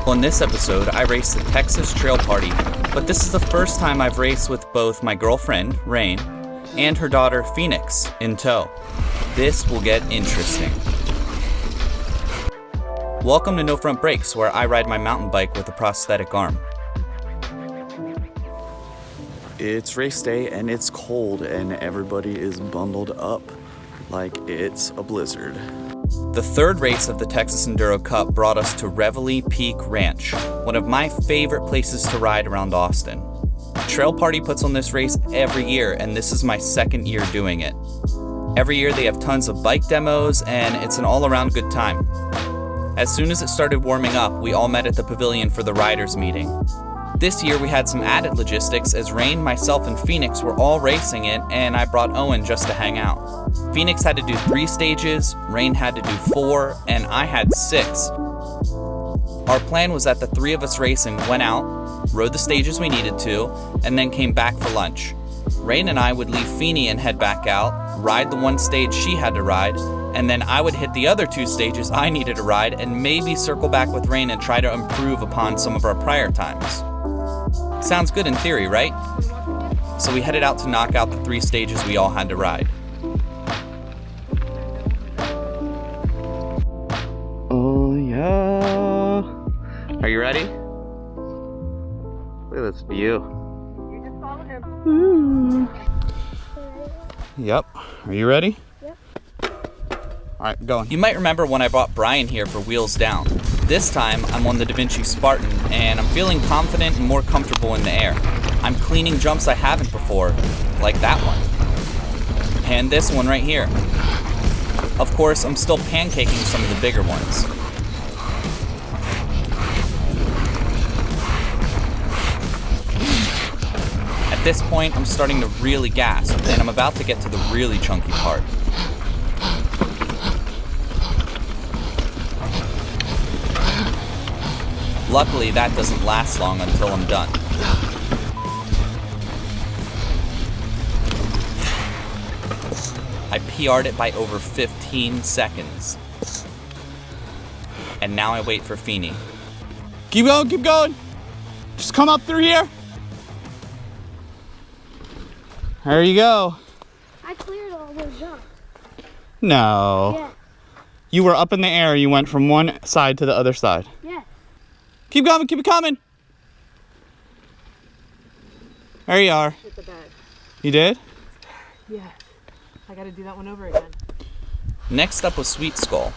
On this episode, I raced the Texas Trail Party, but this is the first time I've raced with both my girlfriend, Rain, and her daughter, Phoenix, in tow. This will get interesting. Welcome to No Front Brakes, where I ride my mountain bike with a prosthetic arm. It's race day and it's cold and everybody is bundled up like it's a blizzard. The third race of the Texas Enduro Cup brought us to Reveille Peak Ranch, one of my favorite places to ride around Austin. Trail Party puts on this race every year, and this is my second year doing it. Every year they have tons of bike demos, and it's an all-around good time. As soon as it started warming up, we all met at the pavilion for the riders meeting. This year we had some added logistics as Rain, myself, and Phoenix were all racing it, and I brought Owen just to hang out. Phoenix had to do 3 stages, Rain had to do 4, and I had 6. Our plan was that the 3 of us racing went out, rode the stages we needed to, and then came back for lunch. Rain and I would leave Feeny and head back out, ride the 1 stage she had to ride, and then I would hit the other 2 stages I needed to ride and maybe circle back with Rain and try to improve upon some of our prior times. Sounds good in theory, right? So we headed out to knock out the 3 stages we all had to ride. Oh yeah. Are you ready? Look at this view. You just follow him. Yep. Are you ready? Yep. Alright, going. You might remember when I brought Brian here for wheels down. This time, I'm on the DaVinci Spartan, and I'm feeling confident and more comfortable in the air. I'm cleaning jumps I haven't before, like that one. And this one right here. Of course, I'm still pancaking some of the bigger ones. At this point, I'm starting to really gasp, and I'm about to get to the really chunky part. Luckily, that doesn't last long until I'm done. I PR'd it by over 15 seconds. And now I wait for Feeny. Keep going, keep going. Just come up through here. There you go. I cleared all those jumps. No. Yeah. You were up in the air, you went from one side to the other side. Yeah. Keep coming, keep it coming. There you are. Hit the bag. You did? Yeah. I gotta do that one over again. Next up was Sweet Skull.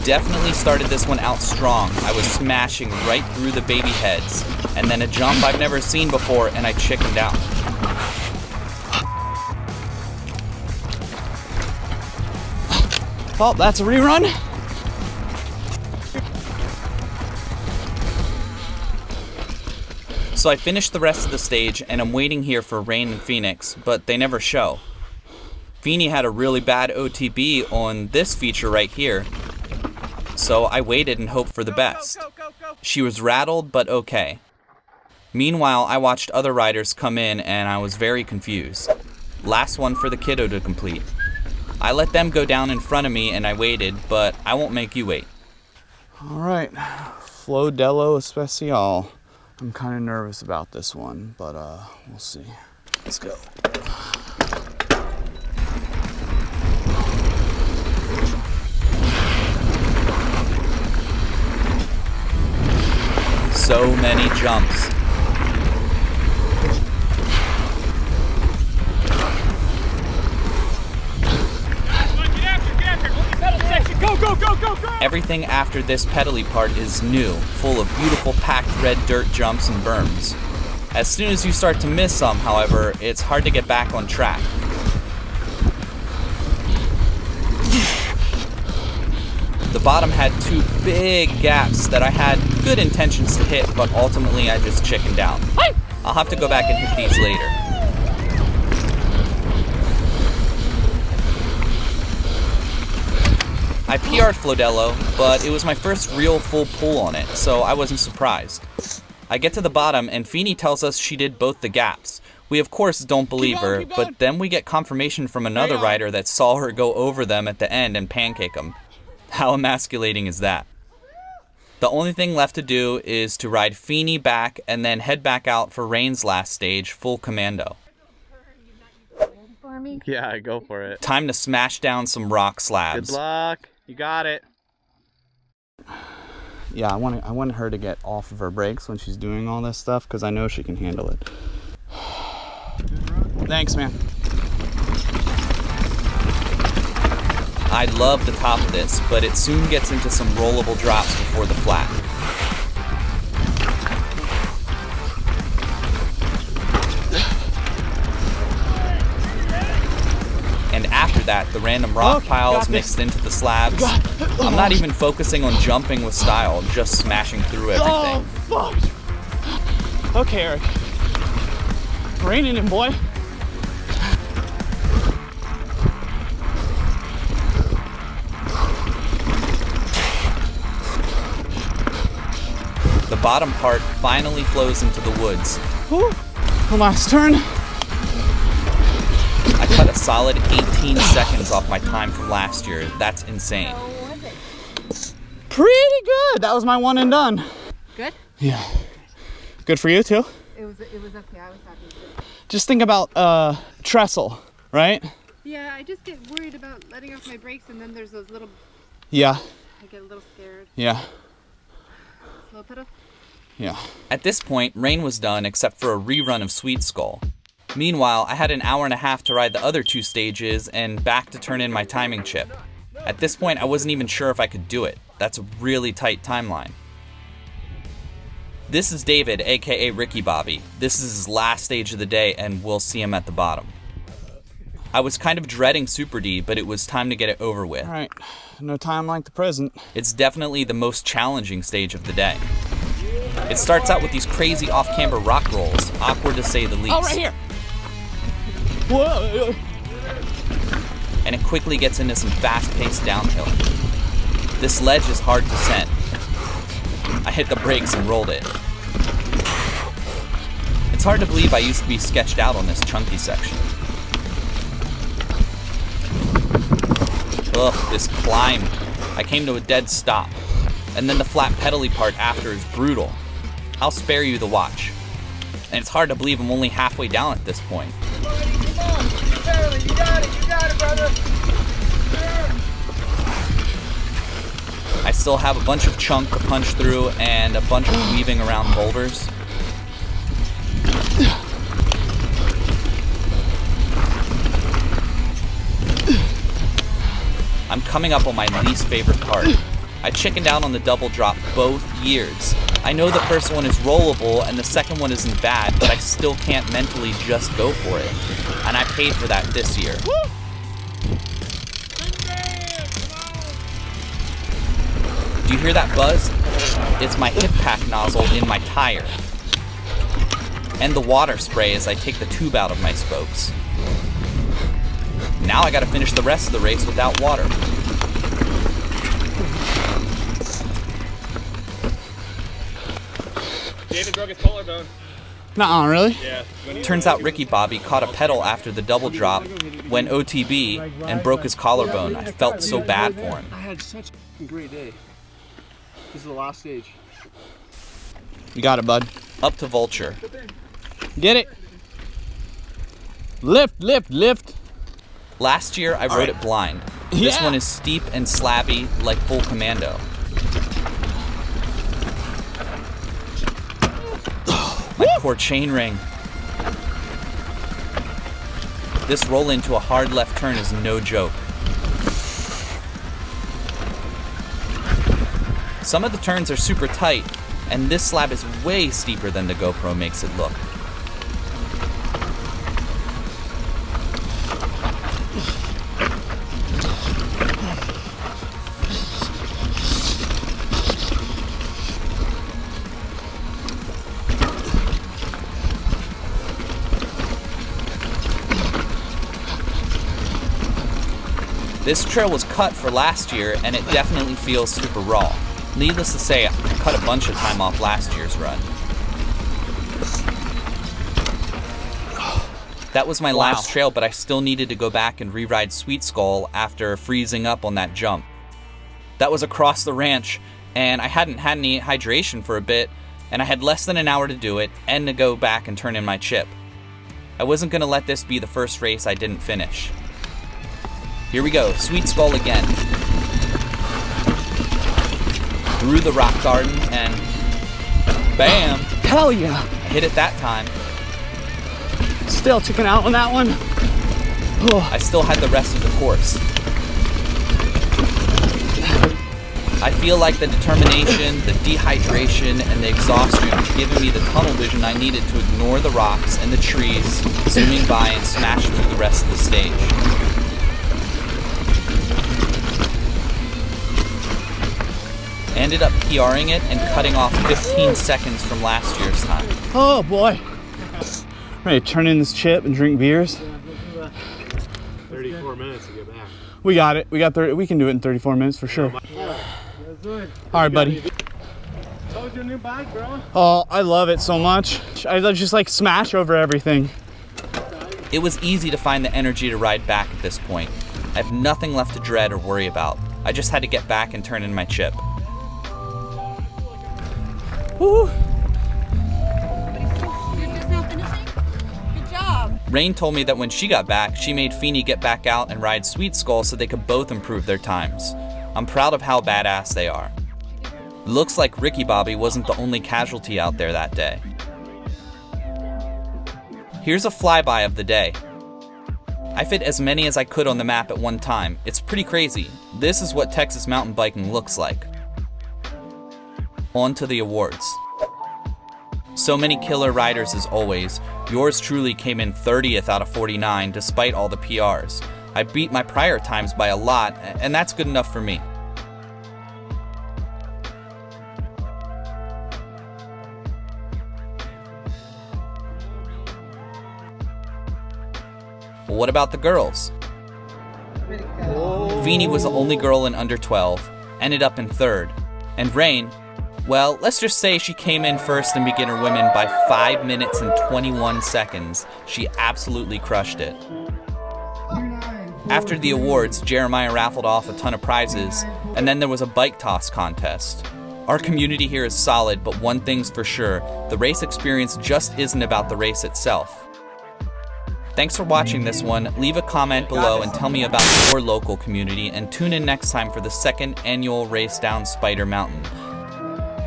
Definitely started this one out strong. I was smashing right through the baby heads, and then a jump I've never seen before, and I chickened out. Oh, that's a rerun. So I finished the rest of the stage, and I'm waiting here for Rain and Phoenix, but they never show. Feeny had a really bad OTB on this feature right here, so I waited and hoped for the best. She was rattled, but okay. Meanwhile, I watched other riders come in, and I was very confused. Last one for the kiddo to complete. I let them go down in front of me and I waited, but I won't make you wait. All right, Flowdelo Especial. I'm kind of nervous about this one, but we'll see. Let's go. So many jumps. Everything after this pedally part is new, full of beautiful packed red dirt jumps and berms. As soon as you start to miss some, however, it's hard to get back on track. The bottom had 2 big gaps that I had good intentions to hit, but ultimately I just chickened out. I'll have to go back and hit these later. I PR'd Flowdelo, but it was my first real full pull on it, so I wasn't surprised. I get to the bottom and Feeny tells us she did both the gaps, We of course don't believe her, keep going. but then we get confirmation from another Hang on. rider that saw her go over them at the end and pancake them. How emasculating is that? The only thing left to do is to ride Feeney back and then head back out for Rain's last stage, full Commando. For me. Yeah, go for it. Time to smash down some rock slabs. Good luck. You got it. Yeah, I want her to get off of her brakes when she's doing all this stuff because I know she can handle it. Thanks, man. I love the top of this, but it soon gets into some rollable drops before the flat. And after that, the random rock piles mixed into the slabs. I'm not even focusing on jumping with style, just smashing through everything. Oh, fuck. Okay, Eric. Rein it in, boy. The bottom part finally flows into the woods. Whew. The last turn. I cut a solid 18 seconds off my time from last year. That's insane. Pretty good. That was my one and done. Good? Yeah. Good for you too? It was okay. I was happy with it. Just think about trestle, right? Yeah, I just get worried about letting off my brakes, and then there's those little. Yeah. I get a little scared. Yeah. Slow pedal. Yeah. At this point, Rain was done except for a rerun of Sweet Skull. Meanwhile, I had an hour and a half to ride the other two stages and back to turn in my timing chip. At this point, I wasn't even sure if I could do it. That's a really tight timeline. This is David, aka Ricky Bobby. This is his last stage of the day, and we'll see him at the bottom. I was kind of dreading Super D, but it was time to get it over with. All right. No time like the present. It's definitely the most challenging stage of the day. It starts out with these crazy off-camber rock rolls, awkward to say the least. Oh, right here. Whoa. And it quickly gets into some fast-paced downhill. This ledge is hard to descend. I hit the brakes and rolled it. It's hard to believe I used to be sketched out on this chunky section. Ugh, this climb. I came to a dead stop. And then the flat pedally part after is brutal. I'll spare you the watch. And it's hard to believe I'm only halfway down at this point. Come on. You got it, brother. I still have a bunch of chunk to punch through and a bunch of weaving around boulders. I'm coming up on my least favorite part. I chickened out on the double drop both years. I know the first one is rollable and the second one isn't bad, but I still can't mentally just go for it. And I paid for that this year. Do you hear that buzz? It's my hip pack nozzle in my tire. And the water spray as I take the tube out of my spokes. Now I gotta finish the rest of the race without water. David broke his collarbone. Nuh-uh, really? Yeah. Turns out Ricky Bobby caught a pedal after the double drop, went OTB, and broke his collarbone. I felt so bad for him. I had such a great day. This is the last stage. You got it, bud. Up to Vulture. Get it. Lift, lift, lift. Last year, I rode it blind. This Yeah. one is steep and slabby, like full Commando. My poor chainring. This roll into a hard left turn is no joke. Some of the turns are super tight, and this slab is way steeper than the GoPro makes it look. This trail was cut for last year, and it definitely feels super raw. Needless to say, I cut a bunch of time off last year's run. That was my last trail, but I still needed to go back and re-ride Sweet Skull after freezing up on that jump. That was across the ranch, and I hadn't had any hydration for a bit, and I had less than an hour to do it and to go back and turn in my chip. I wasn't going to let this be the first race I didn't finish. Here we go, Sweet Skull again. Through the rock garden, and bam! Hell yeah! I hit it that time. Still checking out on that one. Oh. I still had the rest of the course. I feel like the determination, the dehydration, and the exhaustion was giving me the tunnel vision I needed to ignore the rocks and the trees, zooming by and smash through the rest of the stage. Ended up PRing it and cutting off 15 seconds from last year's time. Oh boy. Ready to turn in this chip and drink beers? 34 minutes to get back. We got it. We got 30. We can do it in 34 minutes for sure. All right, buddy. How was your new bike, bro? Oh, I love it so much. I just like smash over everything. It was easy to find the energy to ride back at this point. I have nothing left to dread or worry about. I just had to get back and turn in my chip. Woo! You're just now finishing? Good job. Rain told me that when she got back, she made Feeney get back out and ride Sweet Skull so they could both improve their times. I'm proud of how badass they are. Looks like Ricky Bobby wasn't the only casualty out there that day. Here's a flyby of the day. I fit as many as I could on the map at one time. It's pretty crazy. This is what Texas mountain biking looks like. On to the awards. So many killer riders as always. Yours truly came in 30th out of 49 despite all the PRs. I beat my prior times by a lot, and that's good enough for me. Well, what about the girls? Feeney was the only girl in under 12, ended up in 3rd. And Rain, well, let's just say she came in first in beginner women by 5 minutes and 21 seconds. She absolutely crushed it. After the awards, Jeremiah raffled off a ton of prizes, and then there was a bike toss contest. Our community here is solid, but one thing's for sure, the race experience just isn't about the race itself. Thanks for watching this one. Leave a comment below and tell me about your local community, and tune in next time for the 2nd annual race down Spider Mountain.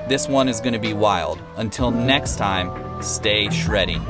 This one is going to be wild. Until next time, stay shreddy.